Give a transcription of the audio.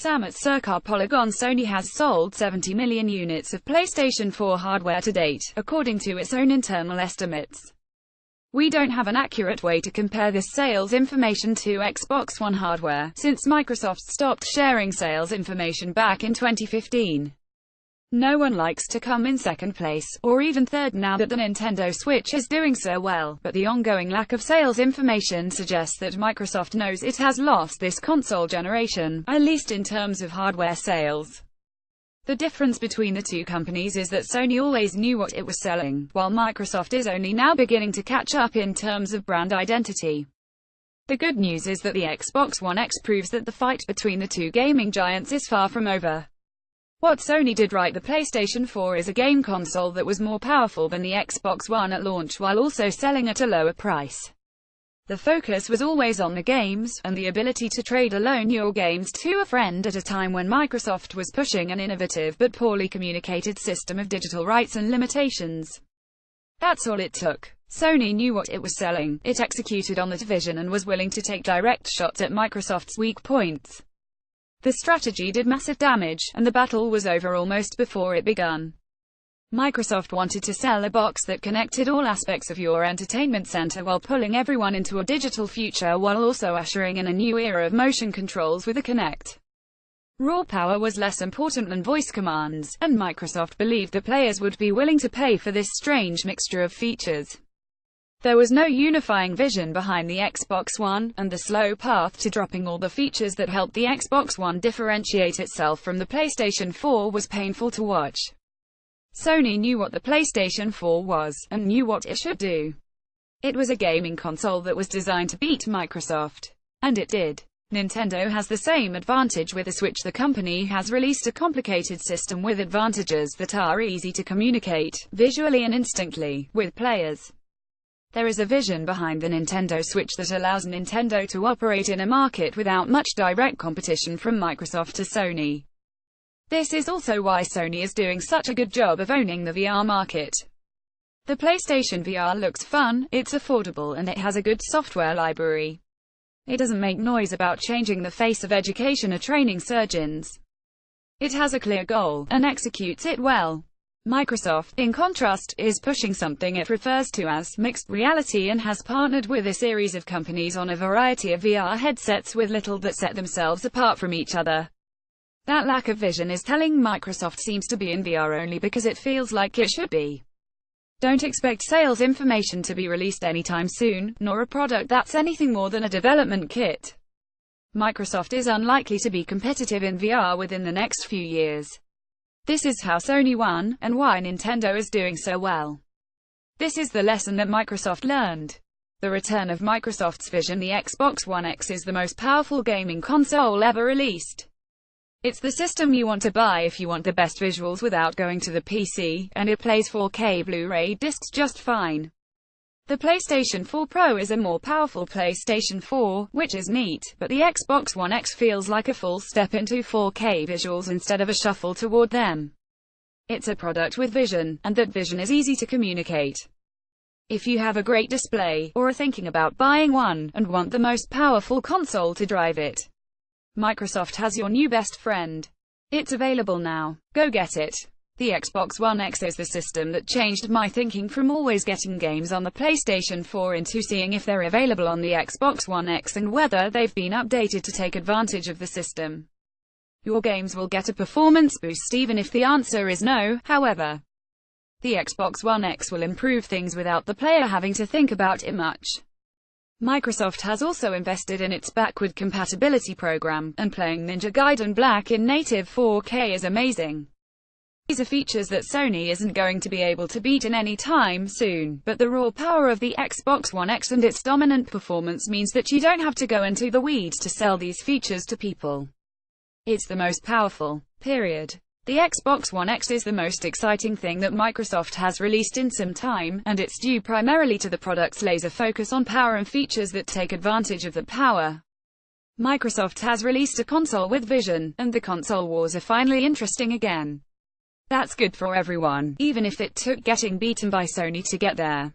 Sam at Circa Polygon. Sony has sold 70 million units of PlayStation 4 hardware to date, according to its own internal estimates. We don't have an accurate way to compare this sales information to Xbox One hardware, since Microsoft stopped sharing sales information back in 2015. No one likes to come in second place, or even third now that the Nintendo Switch is doing so well, but the ongoing lack of sales information suggests that Microsoft knows it has lost this console generation, at least in terms of hardware sales. The difference between the two companies is that Sony always knew what it was selling, while Microsoft is only now beginning to catch up in terms of brand identity. The good news is that the Xbox One X proves that the fight between the two gaming giants is far from over. What Sony did right: the PlayStation 4 is a game console that was more powerful than the Xbox One at launch while also selling at a lower price. The focus was always on the games, and the ability to trade or loan your games to a friend at a time when Microsoft was pushing an innovative but poorly communicated system of digital rights and limitations. That's all it took. Sony knew what it was selling, it executed on that vision and was willing to take direct shots at Microsoft's weak points. The strategy did massive damage, and the battle was over almost before it begun. Microsoft wanted to sell a box that connected all aspects of your entertainment center while pulling everyone into a digital future while also ushering in a new era of motion controls with the Kinect. Raw power was less important than voice commands, and Microsoft believed that players would be willing to pay for this strange mixture of features. There was no unifying vision behind the Xbox One, and the slow path to dropping all the features that helped the Xbox One differentiate itself from the PlayStation 4 was painful to watch. Sony knew what the PlayStation 4 was, and knew what it should do. It was a gaming console that was designed to beat Microsoft. And it did. Nintendo has the same advantage with the Switch. The company has released a complicated system with advantages that are easy to communicate, visually and instantly, with players. There is a vision behind the Nintendo Switch that allows Nintendo to operate in a market without much direct competition from Microsoft to Sony. This is also why Sony is doing such a good job of owning the VR market. The PlayStation VR looks fun, it's affordable, and it has a good software library. It doesn't make noise about changing the face of education or training surgeons. It has a clear goal, and executes it well. Microsoft, in contrast, is pushing something it refers to as mixed reality and has partnered with a series of companies on a variety of VR headsets with little that set themselves apart from each other. That lack of vision is telling. Microsoft seems to be in VR only because it feels like it should be. Don't expect sales information to be released anytime soon, nor a product that's anything more than a development kit. Microsoft is unlikely to be competitive in VR within the next few years. This is how Sony won, and why Nintendo is doing so well. This is the lesson that Microsoft learned. The return of Microsoft's vision. The Xbox One X is the most powerful gaming console ever released. It's the system you want to buy if you want the best visuals without going to the PC, and it plays 4K Blu-ray discs just fine. The PlayStation 4 Pro is a more powerful PlayStation 4, which is neat, but the Xbox One X feels like a full step into 4K visuals instead of a shuffle toward them. It's a product with vision, and that vision is easy to communicate. If you have a great display, or are thinking about buying one, and want the most powerful console to drive it, Microsoft has your new best friend. It's available now. Go get it. The Xbox One X is the system that changed my thinking from always getting games on the PlayStation 4 into seeing if they're available on the Xbox One X and whether they've been updated to take advantage of the system. Your games will get a performance boost even if the answer is no, however. The Xbox One X will improve things without the player having to think about it much. Microsoft has also invested in its backward compatibility program, and playing Ninja Gaiden Black in native 4K is amazing. These are features that Sony isn't going to be able to beat in any time soon, but the raw power of the Xbox One X and its dominant performance means that you don't have to go into the weeds to sell these features to people. It's the most powerful, period. The Xbox One X is the most exciting thing that Microsoft has released in some time, and it's due primarily to the product's laser focus on power and features that take advantage of that power. Microsoft has released a console with vision, and the console wars are finally interesting again. That's good for everyone, even if it took getting beaten by Sony to get there.